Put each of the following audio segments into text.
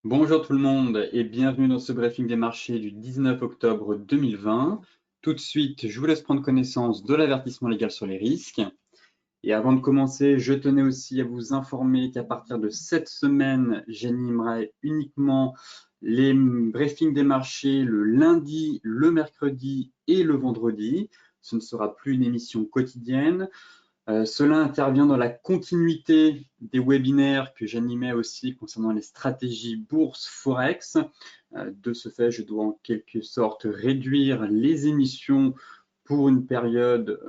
Bonjour tout le monde et bienvenue dans ce briefing des marchés du 19 octobre 2020. Tout de suite, je vous laisse prendre connaissance de l'avertissement légal sur les risques. Et avant de commencer, je tenais aussi à vous informer qu'à partir de cette semaine, j'animerai uniquement les briefings des marchés le lundi, le mercredi et le vendredi. Ce ne sera plus une émission quotidienne. Cela intervient dans la continuité des webinaires que j'animais aussi concernant les stratégies bourse Forex. De ce fait, je dois en quelque sorte réduire les émissions pour une période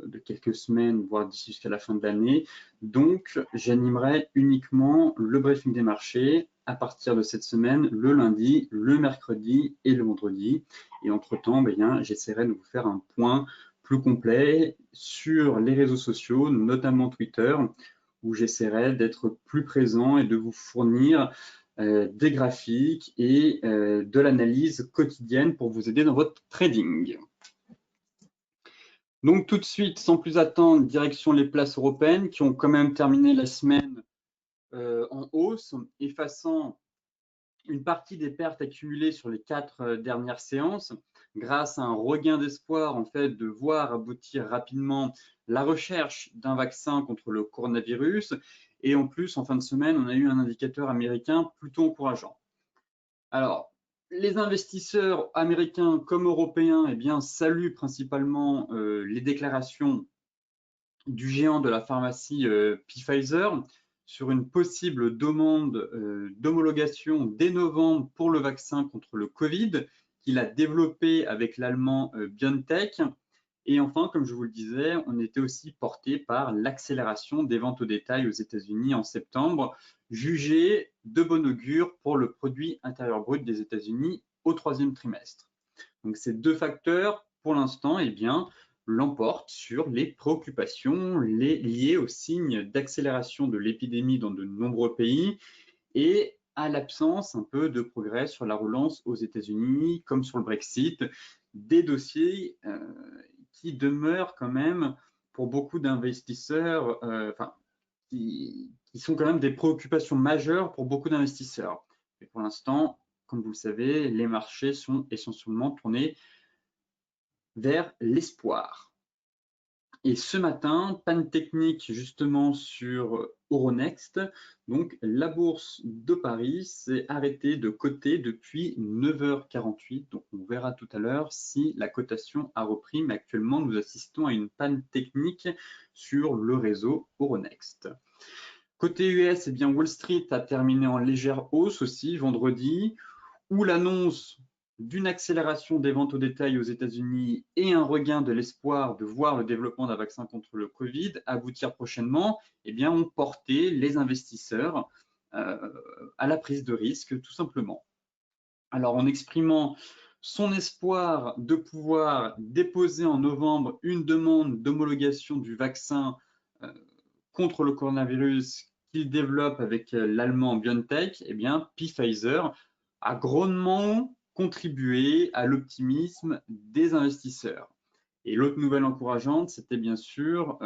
de quelques semaines, voire d'ici jusqu'à la fin de l'année. Donc, j'animerai uniquement le briefing des marchés à partir de cette semaine, le lundi, le mercredi et le vendredi. Et entre-temps, j'essaierai de vous faire un point plus complet sur les réseaux sociaux, notamment Twitter, où j'essaierai d'être plus présent et de vous fournir des graphiques et de l'analyse quotidienne pour vous aider dans votre trading. Donc tout de suite, sans plus attendre, direction les places européennes qui ont quand même terminé la semaine en hausse, effaçant une partie des pertes accumulées sur les 4 dernières séances grâce à un regain d'espoir en fait de voir aboutir rapidement la recherche d'un vaccin contre le coronavirus. Et en plus, en fin de semaine, on a eu un indicateur américain plutôt encourageant. Alors, les investisseurs américains comme européens saluent principalement les déclarations du géant de la pharmacie Pfizer sur une possible demande d'homologation dès novembre pour le vaccin contre le Covid qu'il a développé avec l'allemand BioNTech. Et enfin, comme je vous le disais, on était aussi porté par l'accélération des ventes au détail aux États-Unis en septembre, jugée de bon augure pour le produit intérieur brut des États-Unis au troisième trimestre. Donc ces deux facteurs, pour l'instant, l'emportent sur les préoccupations liées aux signes d'accélération de l'épidémie dans de nombreux pays et à l'absence un peu de progrès sur la relance aux États-Unis, comme sur le Brexit, des dossiers qui demeurent quand même pour beaucoup d'investisseurs, qui sont quand même des préoccupations majeures pour beaucoup d'investisseurs. Et pour l'instant, comme vous le savez, les marchés sont essentiellement tournés vers l'espoir. Et ce matin, panne technique justement sur Euronext. Donc la bourse de Paris s'est arrêtée de coter depuis 9h48. Donc on verra tout à l'heure si la cotation a repris. Mais actuellement, nous assistons à une panne technique sur le réseau Euronext. Côté US, Wall Street a terminé en légère hausse aussi vendredi, où l'annonce d'une accélération des ventes au détail aux États-Unis et un regain de l'espoir de voir le développement d'un vaccin contre le Covid aboutir prochainement, ont porté les investisseurs à la prise de risque, tout simplement. Alors, en exprimant son espoir de pouvoir déposer en novembre une demande d'homologation du vaccin contre le coronavirus qu'il développe avec l'allemand BioNTech, Pfizer a grandement contribué à l'optimisme des investisseurs. Et l'autre nouvelle encourageante, c'était bien sûr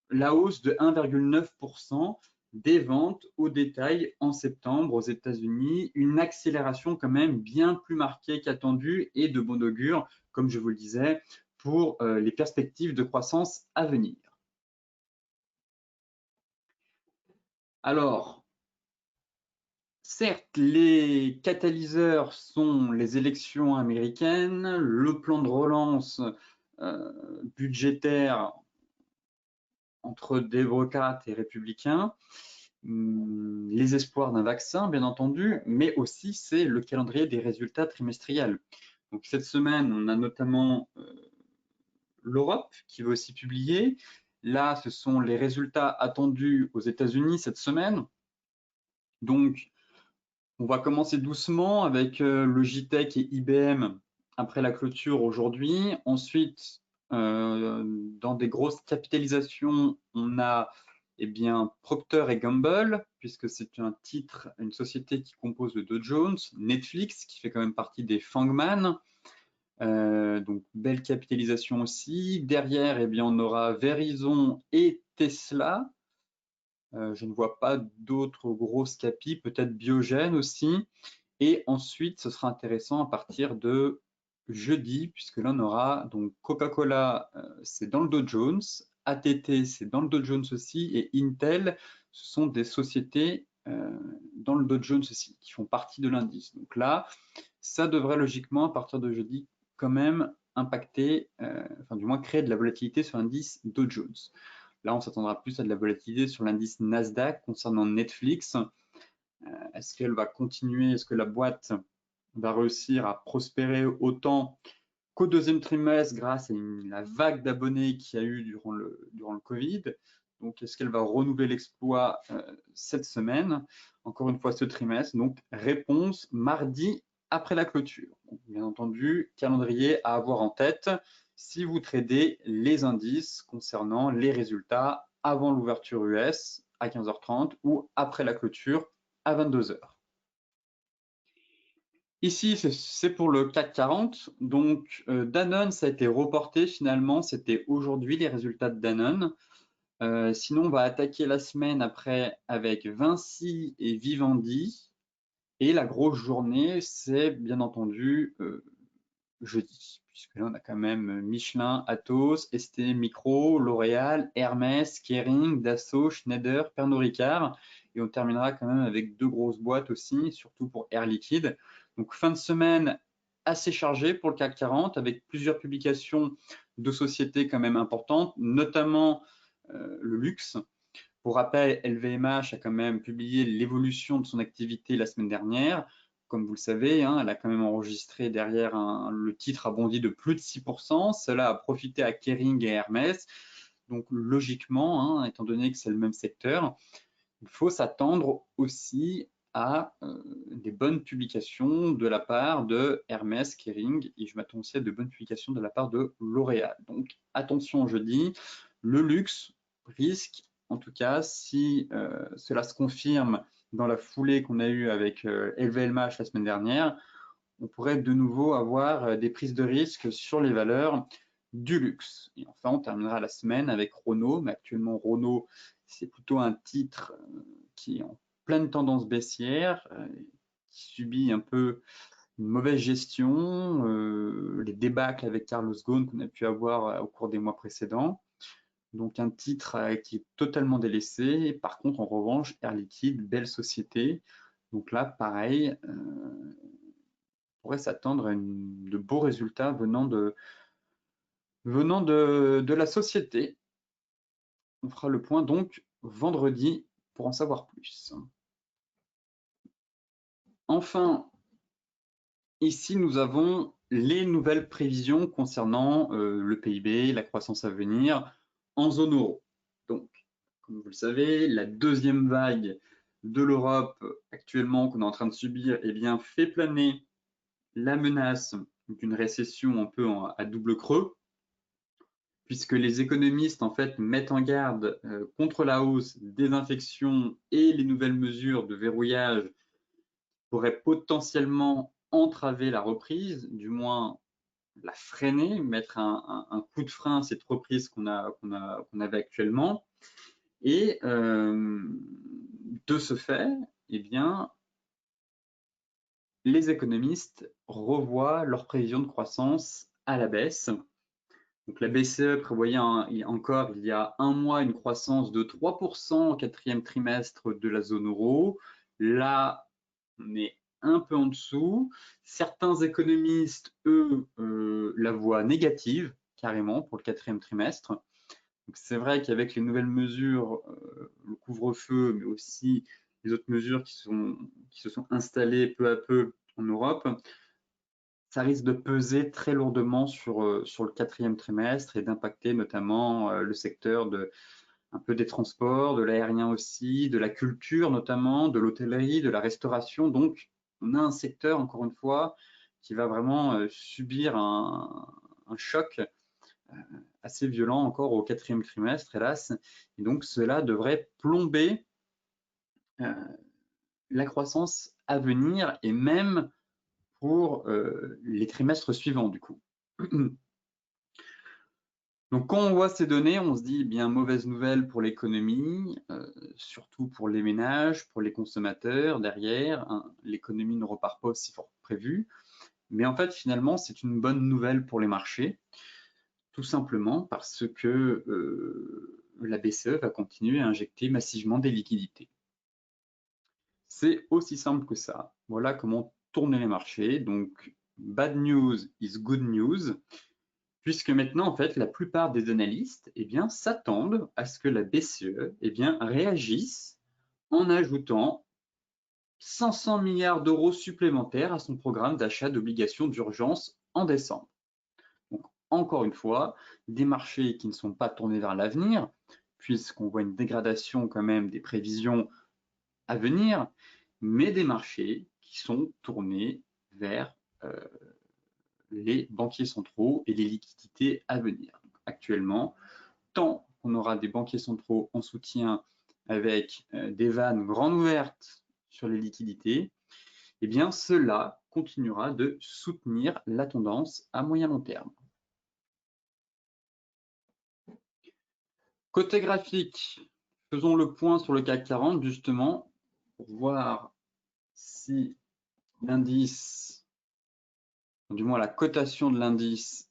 la hausse de 1,9% des ventes au détail en septembre aux États-Unis, une accélération quand même bien plus marquée qu'attendue et de bon augure, comme je vous le disais, pour les perspectives de croissance à venir. Alors, certes, les catalyseurs sont les élections américaines, le plan de relance budgétaire entre démocrates et républicains, les espoirs d'un vaccin, bien entendu, mais aussi c'est le calendrier des résultats trimestriels. Donc cette semaine, on a notamment l'Europe qui va aussi publier. Là, ce sont les résultats attendus aux États-Unis cette semaine. Donc, on va commencer doucement avec le JTech et IBM après la clôture aujourd'hui. Ensuite, dans des grosses capitalisations, on a Procter & Gamble, puisque c'est un titre, une société qui compose le Dow Jones, Netflix, qui fait quand même partie des Fangman. Donc, belle capitalisation aussi. Derrière, on aura Verizon et Tesla. Je ne vois pas d'autres grosses capis, peut-être Biogène aussi. Et ensuite, ce sera intéressant à partir de jeudi, puisque là, on aura donc Coca-Cola, c'est dans le Dow Jones, ATT, c'est dans le Dow Jones aussi, et Intel, ce sont des sociétés dans le Dow Jones aussi, qui font partie de l'indice. Donc là, ça devrait logiquement, à partir de jeudi, quand même impacter, enfin du moins créer de la volatilité sur l'indice Dow Jones. Là, on s'attendra plus à de la volatilité sur l'indice Nasdaq concernant Netflix. Est-ce qu'elle va continuer? Est-ce que la boîte va réussir à prospérer autant qu'au deuxième trimestre grâce à la vague d'abonnés qu'il y a eu durant le Covid? Donc, est-ce qu'elle va renouveler l'exploit cette semaine? Encore une fois, ce trimestre. Donc, réponse mardi après la clôture. Donc, bien entendu, calendrier à avoir en tête si vous tradez les indices concernant les résultats avant l'ouverture US à 15h30 ou après la clôture à 22h. Ici, c'est pour le CAC 40. Donc, Danone, ça a été reporté finalement. C'était aujourd'hui les résultats de Danone. Sinon, on va attaquer la semaine après avec Vinci et Vivendi. Et la grosse journée, c'est bien entendu jeudi, puisque là, on a quand même Michelin, Atos, ST Micro, L'Oréal, Hermès, Kering, Dassault, Schneider, Pernod Ricard. Et on terminera quand même avec deux grosses boîtes aussi, surtout pour Air Liquide. Donc, fin de semaine assez chargée pour le CAC 40, avec plusieurs publications de sociétés quand même importantes, notamment le luxe. Pour rappel, LVMH a quand même publié l'évolution de son activité la semaine dernière. Comme vous le savez, hein, elle a quand même enregistré derrière le titre a bondi de plus de 6%. Cela a profité à Kering et Hermès. Donc logiquement, hein, étant donné que c'est le même secteur, il faut s'attendre aussi à des bonnes publications de la part de Hermès, Kering, et je m'attends aussi à de bonnes publications de la part de L'Oréal. Donc attention jeudi, le luxe risque, en tout cas, si cela se confirme dans la foulée qu'on a eue avec LVMH la semaine dernière, on pourrait de nouveau avoir des prises de risque sur les valeurs du luxe. Et enfin, on terminera la semaine avec Renault, mais actuellement Renault, c'est plutôt un titre qui est en pleine tendance baissière, qui subit un peu une mauvaise gestion, les débâcles avec Carlos Ghosn qu'on a pu avoir au cours des mois précédents. Donc un titre qui est totalement délaissé. Par contre, en revanche, Air Liquide, belle société. Donc là, pareil, on pourrait s'attendre à de beaux résultats venant de la société. On fera le point donc vendredi pour en savoir plus. Enfin, ici, nous avons les nouvelles prévisions concernant le PIB, la croissance à venir en zone euro. Donc, comme vous le savez, la deuxième vague de l'Europe actuellement qu'on est en train de subir, eh bien, fait planer la menace d'une récession un peu à double creux, puisque les économistes en fait mettent en garde contre la hausse des infections et les nouvelles mesures de verrouillage pourraient potentiellement entraver la reprise, du moins la freiner, mettre un coup de frein à cette reprise qu'on avait actuellement. Et de ce fait, eh bien, les économistes revoient leurs prévisions de croissance à la baisse. Donc la BCE prévoyait encore il y a un mois une croissance de 3% au quatrième trimestre de la zone euro. Là, on est un peu en dessous. Certains économistes, eux, la voient négative, carrément, pour le quatrième trimestre. C'est vrai qu'avec les nouvelles mesures, le couvre-feu, mais aussi les autres mesures qui se sont installées peu à peu en Europe, ça risque de peser très lourdement sur le quatrième trimestre et d'impacter notamment le secteur un peu des transports, de l'aérien aussi, de la culture notamment, de l'hôtellerie, de la restauration. Donc, on a un secteur, encore une fois, qui va vraiment subir un choc assez violent encore au quatrième trimestre, hélas. Et donc, cela devrait plomber la croissance à venir et même pour les trimestres suivants, du coup. Donc, quand on voit ces données, on se dit, eh bien, mauvaise nouvelle pour l'économie, surtout pour les ménages, pour les consommateurs derrière. Hein, l'économie ne repart pas aussi fort que prévu. Mais en fait, finalement, c'est une bonne nouvelle pour les marchés, tout simplement parce que la BCE va continuer à injecter massivement des liquidités. C'est aussi simple que ça. Voilà comment tourner les marchés. Donc, bad news is good news, puisque maintenant, en fait, la plupart des analystes eh bien, s'attendent à ce que la BCE eh bien, réagisse en ajoutant 500 milliards d'euros supplémentaires à son programme d'achat d'obligations d'urgence en décembre. Donc, encore une fois, des marchés qui ne sont pas tournés vers l'avenir, puisqu'on voit une dégradation quand même des prévisions à venir, mais des marchés qui sont tournés vers les banquiers centraux et les liquidités à venir. Donc, actuellement, tant qu'on aura des banquiers centraux en soutien avec des vannes grandes ouvertes sur les liquidités, eh bien cela continuera de soutenir la tendance à moyen long terme. Côté graphique, faisons le point sur le CAC 40 justement pour voir si l'indice, du moins la cotation de l'indice,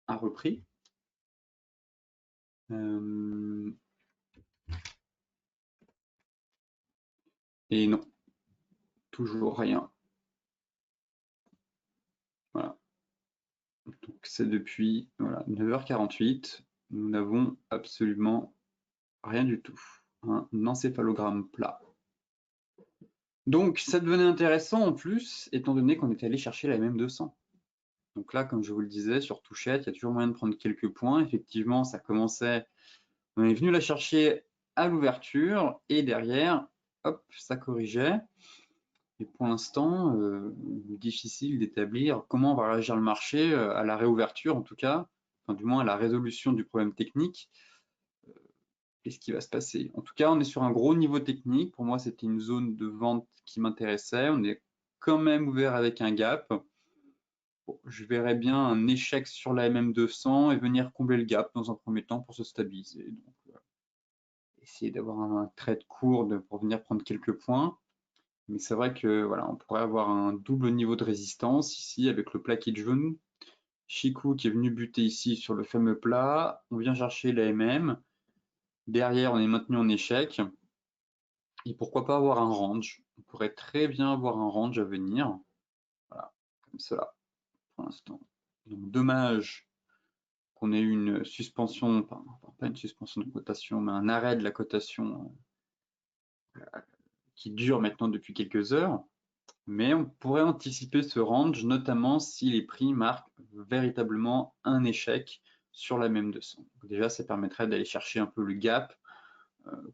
a repris. Et non, toujours rien. Voilà. Donc c'est depuis 9h48, nous n'avons absolument rien du tout. Un encéphalogramme plat. Donc ça devenait intéressant en plus, étant donné qu'on était allé chercher la MM200. Donc là, comme je vous le disais, sur Touchette, il y a toujours moyen de prendre quelques points. Effectivement, ça commençait, on est venu la chercher à l'ouverture et derrière, hop, ça corrigeait. Et pour l'instant, difficile d'établir comment va réagir le marché à la réouverture, en tout cas, enfin, du moins à la résolution du problème technique. Qu'est-ce qui va se passer? En tout cas, on est sur un gros niveau technique. Pour moi, c'était une zone de vente qui m'intéressait. On est quand même ouvert avec un gap. Bon, je verrais bien un échec sur la MM200 et venir combler le gap dans un premier temps pour se stabiliser. Donc, essayer d'avoir un trade court pour venir prendre quelques points. Mais c'est vrai que voilà, on pourrait avoir un double niveau de résistance ici avec le plat qui jaune. Chikou qui est venu buter ici sur le fameux plat. On vient chercher la MM. Derrière, on est maintenu en échec. Et pourquoi pas avoir un range? On pourrait très bien avoir un range à venir. Voilà, comme cela pour l'instant. Donc dommage qu'on ait eu une suspension, pas une suspension de cotation, mais un arrêt de la cotation qui dure maintenant depuis quelques heures. Mais on pourrait anticiper ce range, notamment si les prix marquent véritablement un échec sur la même 200. Donc déjà, ça permettrait d'aller chercher un peu le gap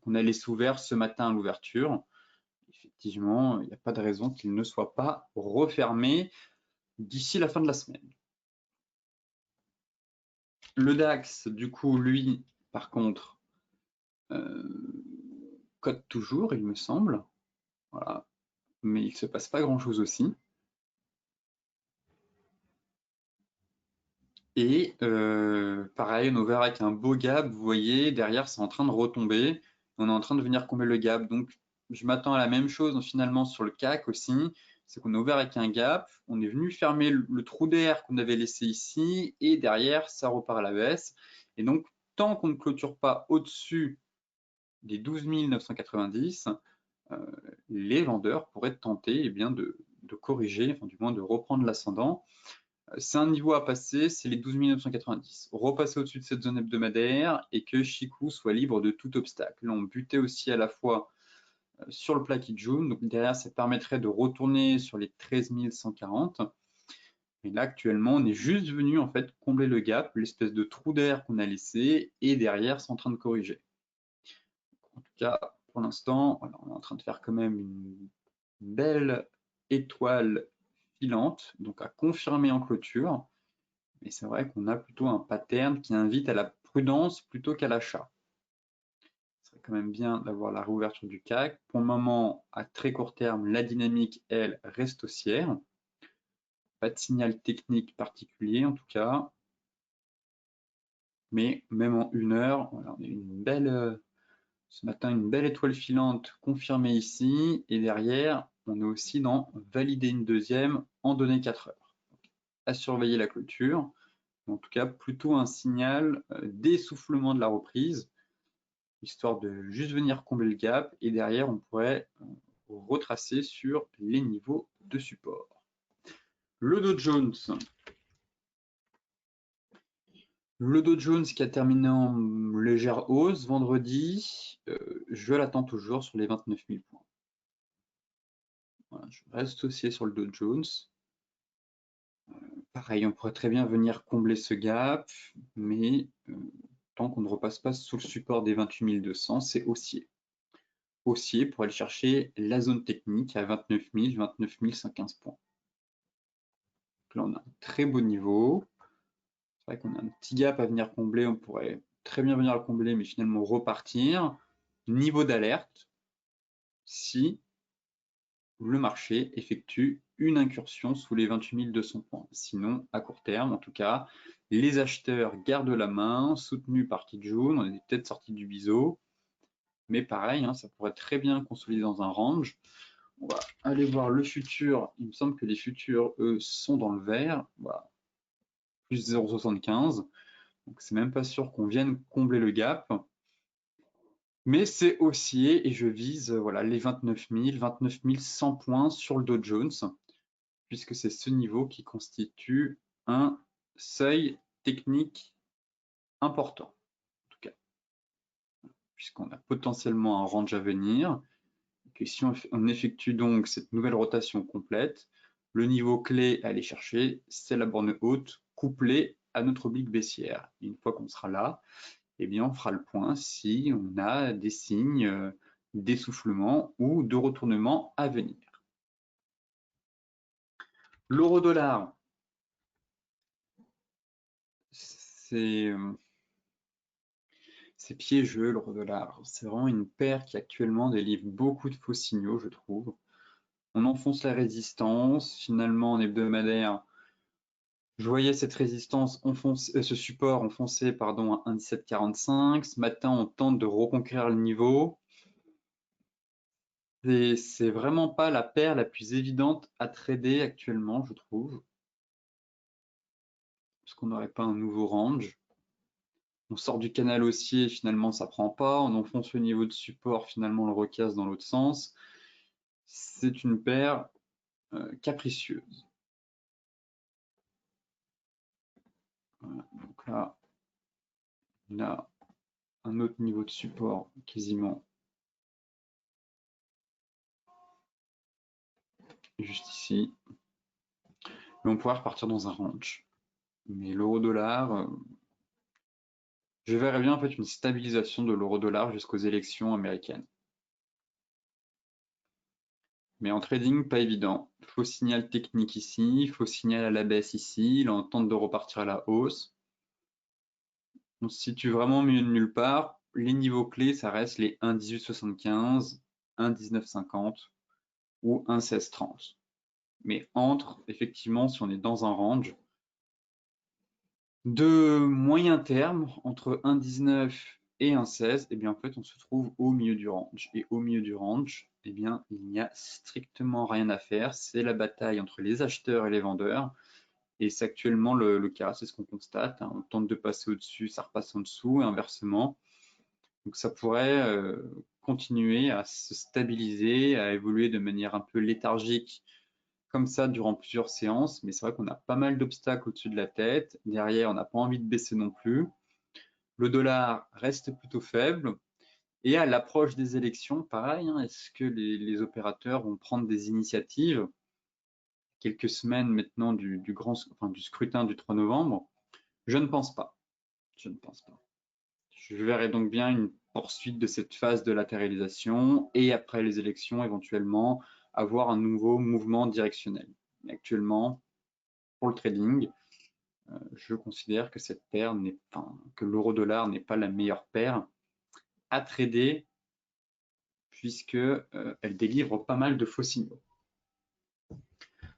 qu'on a laissé ouvert ce matin à l'ouverture. Effectivement, il n'y a pas de raison qu'il ne soit pas refermé d'ici la fin de la semaine. Le DAX, du coup, lui, par contre, cote toujours, il me semble. Voilà. Mais il ne se passe pas grand-chose aussi. Et pareil, on est ouvert avec un beau gap. Vous voyez, derrière, c'est en train de retomber. On est en train de venir combler le gap. Donc, je m'attends à la même chose finalement sur le CAC aussi. C'est qu'on est ouvert avec un gap. On est venu fermer le trou d'air qu'on avait laissé ici. Et derrière, ça repart à la baisse. Et donc, tant qu'on ne clôture pas au-dessus des 12 990, les vendeurs pourraient tenter eh bien, de corriger, enfin du moins de reprendre l'ascendant. C'est un niveau à passer, c'est les 12 990. Repasser au-dessus de cette zone hebdomadaire et que Chikou soit libre de tout obstacle. Là, on butait aussi à la fois sur le plat Kijun, donc derrière, ça permettrait de retourner sur les 13 140. Et là, actuellement, on est juste venu en fait combler le gap, l'espèce de trou d'air qu'on a laissé, et derrière, c'est en train de corriger. En tout cas, pour l'instant, on est en train de faire quand même une belle étoile filante, donc à confirmer en clôture. Mais c'est vrai qu'on a plutôt un pattern qui invite à la prudence plutôt qu'à l'achat. Ce serait quand même bien d'avoir la réouverture du CAC. Pour le moment, à très court terme, la dynamique, elle, reste haussière. Pas de signal technique particulier en tout cas. Mais même en 1 heure, voilà, on a une belle, ce matin, une belle étoile filante confirmée ici. Et derrière, on est aussi dans valider une deuxième en données 4 heures. À surveiller la clôture. En tout cas, plutôt un signal d'essoufflement de la reprise, histoire de juste venir combler le gap. Et derrière, on pourrait retracer sur les niveaux de support. Le Dow Jones. Le Dow Jones qui a terminé en légère hausse vendredi, je l'attends toujours sur les 29 000 points. Voilà, je reste aussi sur le Dow Jones. Pareil, on pourrait très bien venir combler ce gap, mais tant qu'on ne repasse pas sous le support des 28 200, c'est haussier. Haussier pour aller chercher la zone technique à 29 000, 29 115 points. Donc là, on a un très beau niveau. C'est vrai qu'on a un petit gap à venir combler, on pourrait très bien venir le combler, mais finalement repartir. Niveau d'alerte, si le marché effectue une incursion sous les 28 200 points. Sinon, à court terme, en tout cas, les acheteurs gardent la main, soutenus par Kijun, on est peut-être sorti du biseau, mais pareil, hein, ça pourrait très bien consolider dans un range. On va aller voir le futur. Il me semble que les futurs, eux, sont dans le vert. Voilà. Plus 0,75. Donc, c'est même pas sûr qu'on vienne combler le gap. Mais c'est haussier et je vise voilà, les 29 000, 29 100 points sur le Dow Jones, puisque c'est ce niveau qui constitue un seuil technique important, en tout cas, puisqu'on a potentiellement un range à venir. Et si on effectue donc cette nouvelle rotation complète, le niveau clé à aller chercher, c'est la borne haute couplée à notre oblique baissière. Et une fois qu'on sera là, eh bien, on fera le point si on a des signes d'essoufflement ou de retournement à venir. L'euro-dollar, c'est piégeux, l'euro-dollar. C'est vraiment une paire qui actuellement délivre beaucoup de faux signaux, je trouve. On enfonce la résistance, finalement en hebdomadaire, je voyais cette résistance, ce support enfoncé pardon, à 1,1745. Ce matin, on tente de reconquérir le niveau. C'est vraiment pas la paire la plus évidente à trader actuellement, je trouve. Parce qu'on n'aurait pas un nouveau range. On sort du canal haussier, finalement ça prend pas. On enfonce le niveau de support, finalement on le recasse dans l'autre sens. C'est une paire capricieuse. Voilà. Donc là, on a un autre niveau de support quasiment juste ici. Mais on pourrait repartir dans un range. Mais l'euro-dollar, je verrais bien en fait une stabilisation de l'euro-dollar jusqu'aux élections américaines. Mais en trading, pas évident. Faux signal technique ici, faux signal à la baisse ici, là on tente de repartir à la hausse. On se situe vraiment au milieu de nulle part. Les niveaux clés, ça reste les 1,1875, 1,1950 ou 1,1630. Mais entre, effectivement, si on est dans un range, de moyen terme, entre 1,19 et 1,16, eh bien en fait on se trouve au milieu du range. Et au milieu du range, eh bien il n'y a strictement rien à faire. C'est la bataille entre les acheteurs et les vendeurs. Et c'est actuellement le cas, c'est ce qu'on constate. Hein. On tente de passer au-dessus, ça repasse en dessous et inversement. Donc ça pourrait continuer à se stabiliser, à évoluer de manière un peu léthargique comme ça durant plusieurs séances, mais c'est vrai qu'on a pas mal d'obstacles au-dessus de la tête. Derrière, on n'a pas envie de baisser non plus. Le dollar reste plutôt faible. Et à l'approche des élections, pareil, hein, est-ce que les opérateurs vont prendre des initiatives quelques semaines maintenant du scrutin du 3 novembre? Je ne pense pas. Je ne pense pas. Je verrai donc bien une poursuite de cette phase de latéralisation et après les élections, éventuellement, avoir un nouveau mouvement directionnel. Mais actuellement, pour le trading, je considère que cette paire que l'euro-dollar n'est pas la meilleure paire à trader puisque elle délivre pas mal de faux signaux.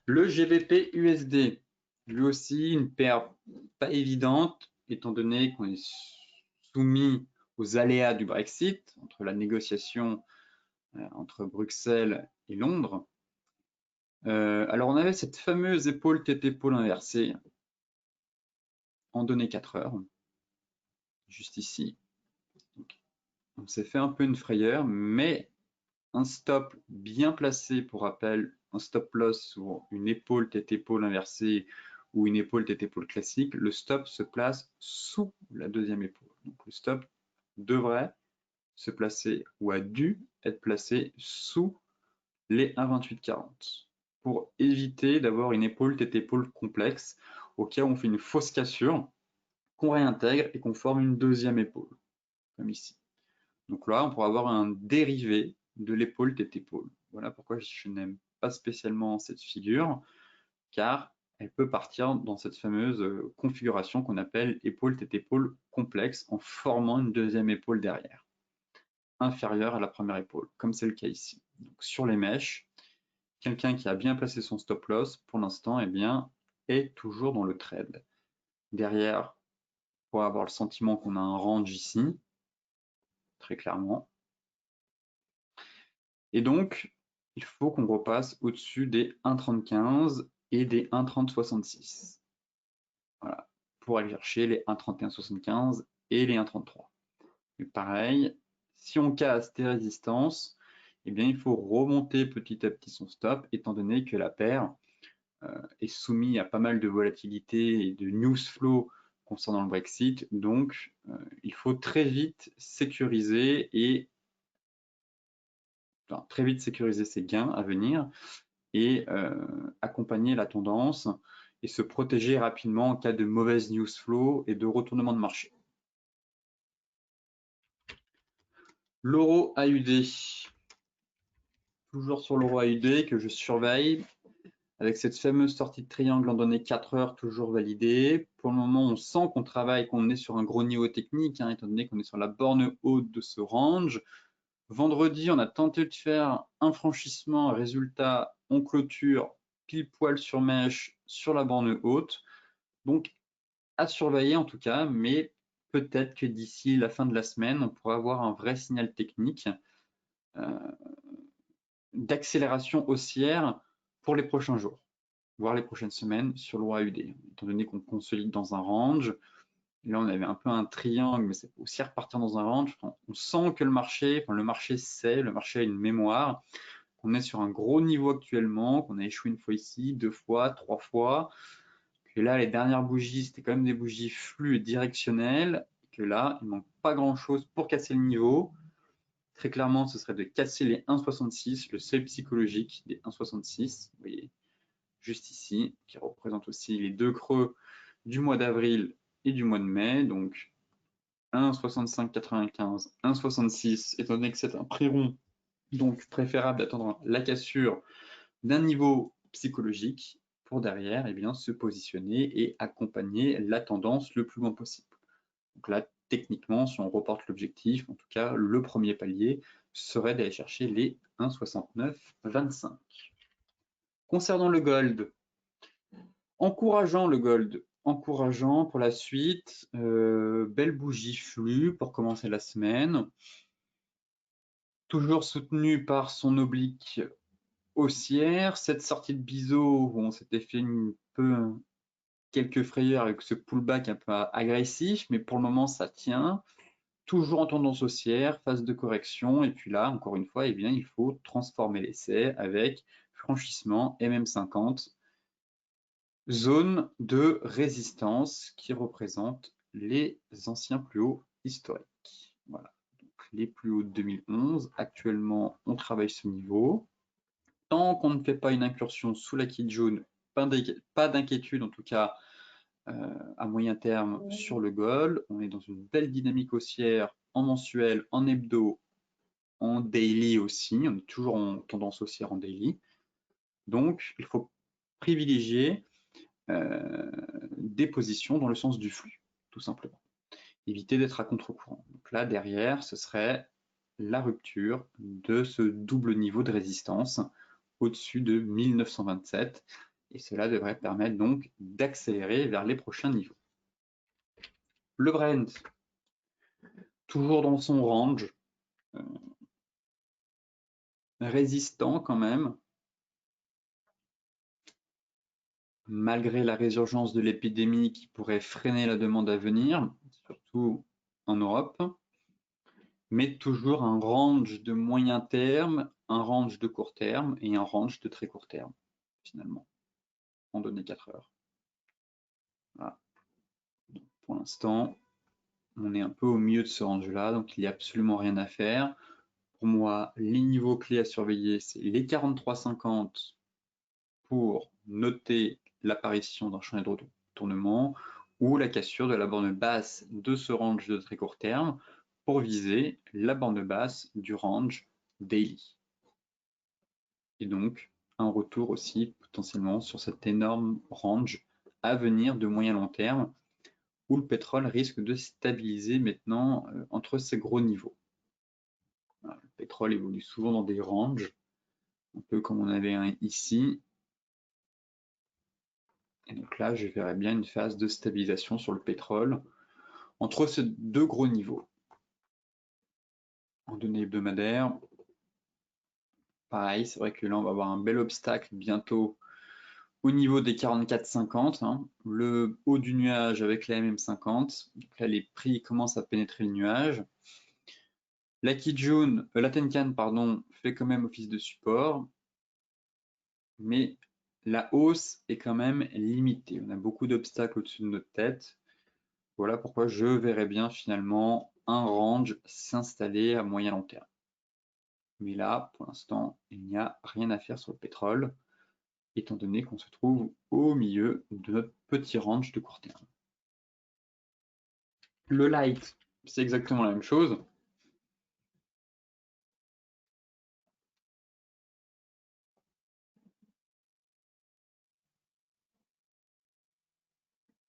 Le GBP USD, lui aussi une paire pas évidente, étant donné qu'on est soumis aux aléas du Brexit, entre la négociation entre Bruxelles et Londres. Alors on avait cette fameuse épaule tête-épaule inversée en données 4 heures, juste ici. Donc, on s'est fait un peu une frayeur, mais un stop bien placé, pour rappel, un stop loss sur une épaule tête-épaule inversée ou une épaule tête-épaule classique, le stop se place sous la deuxième épaule. Donc le stop devrait se placer ou a dû être placé sous les 1,2840 pour éviter d'avoir une épaule tête-épaule complexe au cas où on fait une fausse cassure, qu'on réintègre et qu'on forme une deuxième épaule, comme ici. Donc là, on pourra avoir un dérivé de l'épaule tête-épaule. Voilà pourquoi je n'aime pas spécialement cette figure, car elle peut partir dans cette fameuse configuration qu'on appelle épaule tête-épaule complexe en formant une deuxième épaule derrière, inférieure à la première épaule, comme c'est le cas ici. Donc sur les mèches, quelqu'un qui a bien placé son stop loss, pour l'instant, eh bien, est toujours dans le trade. Derrière, on pourra avoir le sentiment qu'on a un range ici, très clairement. Et donc, il faut qu'on repasse au-dessus des 1,3015 et des 1,3066. Voilà, pour aller chercher les 1,3175 et les 1,33. Et pareil, si on casse des résistances, eh bien, il faut remonter petit à petit son stop, étant donné que la paire est soumise à pas mal de volatilité et de news flow concernant le Brexit. Donc, il faut très vite sécuriser et très vite sécuriser ses gains à venir et accompagner la tendance et se protéger rapidement en cas de mauvaise news flow et de retournement de marché. L'euro AUD, toujours sur l'euro AUD que je surveille avec cette fameuse sortie de triangle en données 4 heures toujours validée. Pour le moment, on sent qu'on travaille, qu'on est sur un gros niveau technique, étant donné qu'on est sur la borne haute de ce range. Vendredi, on a tenté de faire un franchissement, résultat, on clôture pile poil sur mèche sur la borne haute. Donc, à surveiller en tout cas, mais peut-être que d'ici la fin de la semaine, on pourra avoir un vrai signal technique d'accélération haussière pour les prochains jours, voire les prochaines semaines sur l'euro AUD, étant donné qu'on consolide dans un range. Là, on avait un peu un triangle, mais c'est aussi repartir dans un range. On sent que le marché sait, le marché a une mémoire, qu'on est sur un gros niveau actuellement, qu'on a échoué une fois ici, 2 fois, 3 fois, que là, les dernières bougies, c'était quand même des bougies flux et directionnelles, et que là, il ne manque pas grand-chose pour casser le niveau. Très clairement, ce serait de casser les 1,66, le seuil psychologique des 1,66, vous voyez, juste ici, qui représente aussi les deux creux du mois d'avril et du mois de mai, donc 1,6595, 1,66, étant donné que c'est un prix rond, donc préférable d'attendre la cassure d'un niveau psychologique pour derrière eh bien, se positionner et accompagner la tendance le plus loin possible. Donc là, techniquement, si on reporte l'objectif, en tout cas, le premier palier serait d'aller chercher les 1,6925. Concernant le gold, encourageant le gold, encourageant pour la suite, belle bougie flux pour commencer la semaine, toujours soutenu par son oblique haussière, cette sortie de biseau où on s'était fait quelques frayeurs avec ce pullback un peu agressif, mais pour le moment ça tient, toujours en tendance haussière, phase de correction, et puis là encore une fois, eh bien, il faut transformer l'essai avec franchissement MM50, zone de résistance qui représente les anciens plus hauts historiques. Voilà, donc les plus hauts de 2011, actuellement on travaille ce niveau. Tant qu'on ne fait pas une incursion sous la kit jaune, pas d'inquiétude en tout cas à moyen terme sur le gold. On est dans une belle dynamique haussière en mensuel, en hebdo, en daily aussi. On est toujours en tendance haussière en daily. Donc, il faut privilégier des positions dans le sens du flux, tout simplement. Éviter d'être à contre-courant. Donc là, derrière, ce serait la rupture de ce double niveau de résistance au-dessus de 1927 et cela devrait permettre donc d'accélérer vers les prochains niveaux. Le Brent, toujours dans son range, résistant quand même, malgré la résurgence de l'épidémie qui pourrait freiner la demande à venir, surtout en Europe, mais toujours un range de moyen terme, un range de court terme et un range de très court terme, finalement, en données 4 heures. Voilà. Donc, pour l'instant, on est un peu au milieu de ce range-là, donc il n'y a absolument rien à faire. Pour moi, les niveaux clés à surveiller, c'est les 43,50 pour noter l'apparition d'un chemin de retournement ou la cassure de la borne basse de ce range de très court terme pour viser la borne basse du range daily. Et donc, un retour aussi potentiellement sur cet énorme range à venir de moyen long terme où le pétrole risque de stabiliser maintenant entre ces gros niveaux. Voilà, le pétrole évolue souvent dans des ranges, un peu comme on avait un ici. Et donc là, je verrais bien une phase de stabilisation sur le pétrole entre ces deux gros niveaux. En données hebdomadaires, pareil, c'est vrai que là, on va avoir un bel obstacle bientôt au niveau des 44,50, hein, le haut du nuage avec la MM50. Donc là, les prix commencent à pénétrer le nuage. La Tenkan, pardon, fait quand même office de support, mais la hausse est quand même limitée. On a beaucoup d'obstacles au-dessus de notre tête. Voilà pourquoi je verrais bien finalement un range s'installer à moyen long terme. Mais là, pour l'instant, il n'y a rien à faire sur le pétrole, étant donné qu'on se trouve au milieu de notre petit range de court terme. Le light, c'est exactement la même chose.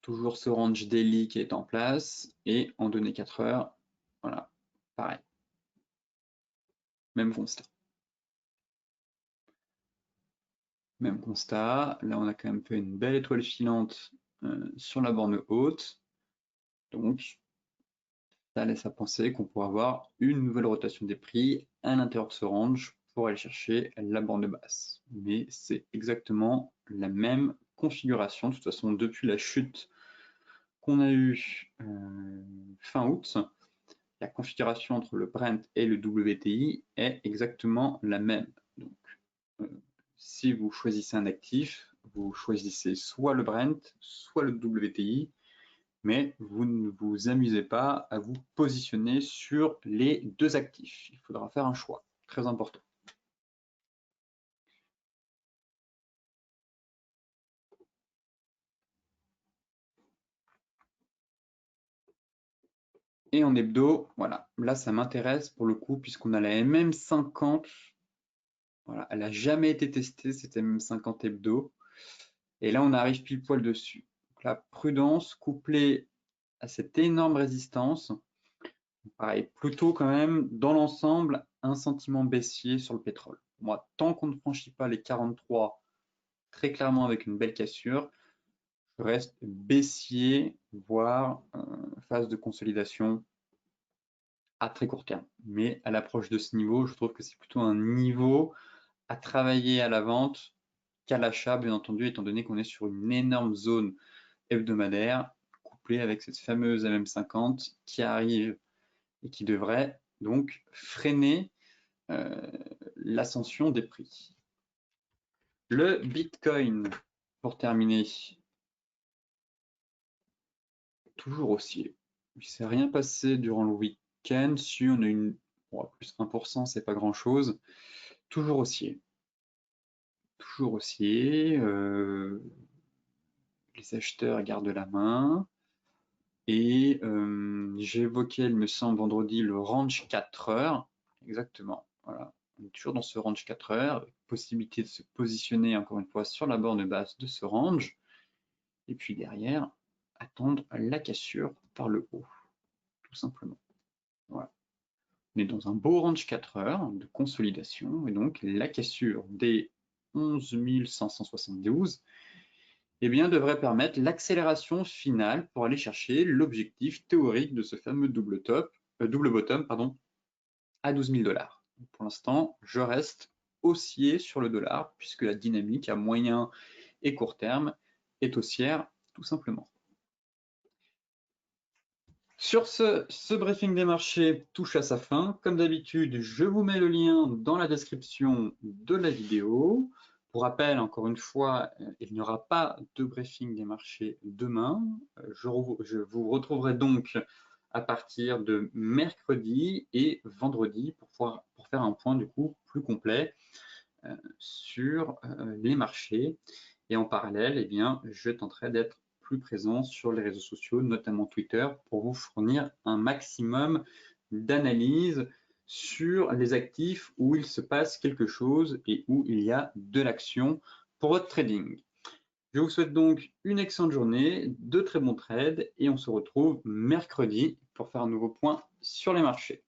Toujours ce range daily qui est en place, et en données 4 heures, voilà, pareil. Même constat. Même constat. Là, on a quand même fait une belle étoile filante sur la borne haute. Donc, ça laisse à penser qu'on pourra avoir une nouvelle rotation des prix à l'intérieur de ce range pour aller chercher la borne basse. Mais c'est exactement la même configuration. De toute façon, depuis la chute qu'on a eue fin août, la configuration entre le Brent et le WTI est exactement la même. Donc, si vous choisissez un actif, vous choisissez soit le Brent, soit le WTI, mais vous ne vous amusez pas à vous positionner sur les deux actifs. Il faudra faire un choix, très important. Et en hebdo, voilà, là ça m'intéresse pour le coup, puisqu'on a la MM50. Voilà, elle n'a jamais été testée, cette MM50 hebdo. Et là, on arrive pile poil dessus. Donc la prudence couplée à cette énorme résistance, pareil, plutôt quand même, dans l'ensemble, un sentiment baissier sur le pétrole. Moi, tant qu'on ne franchit pas les 43, très clairement avec une belle cassure, je reste baissier, voire phase de consolidation à très court terme. Mais à l'approche de ce niveau, je trouve que c'est plutôt un niveau à travailler à la vente qu'à l'achat, bien entendu, étant donné qu'on est sur une énorme zone hebdomadaire, couplée avec cette fameuse MM50 qui arrive et qui devrait donc freiner l'ascension des prix. Le Bitcoin, pour terminer, toujours haussier. Il ne s'est rien passé durant le week-end. Si on a une plus 1%, c'est pas grand-chose. Toujours haussier. Toujours haussier. Les acheteurs gardent la main. Et j'ai évoqué, il me semble, vendredi, le range 4 heures. Exactement. Voilà. On est toujours dans ce range 4 heures. Possibilité de se positionner, encore une fois, sur la borne basse de ce range. Et puis derrière, attendre la cassure par le haut. Tout simplement. Voilà. On est dans un beau range 4 heures de consolidation. Et donc, la cassure des 11 572 eh bien, devrait permettre l'accélération finale pour aller chercher l'objectif théorique de ce fameux double bottom pardon, à 12 000 $. Pour l'instant, je reste haussier sur le dollar puisque la dynamique à moyen et court terme est haussière tout simplement. Sur ce briefing des marchés touche à sa fin. Comme d'habitude, je vous mets le lien dans la description de la vidéo. Pour rappel, encore une fois, il n'y aura pas de briefing des marchés demain. Je vous retrouverai donc à partir de mercredi et vendredi pour faire un point du coup plus complet sur les marchés. Et en parallèle, eh bien, je tenterai d'être plus présent sur les réseaux sociaux, notamment Twitter, pour vous fournir un maximum d'analyses sur les actifs où il se passe quelque chose et où il y a de l'action pour votre trading. Je vous souhaite donc une excellente journée, de très bons trades et on se retrouve mercredi pour faire un nouveau point sur les marchés.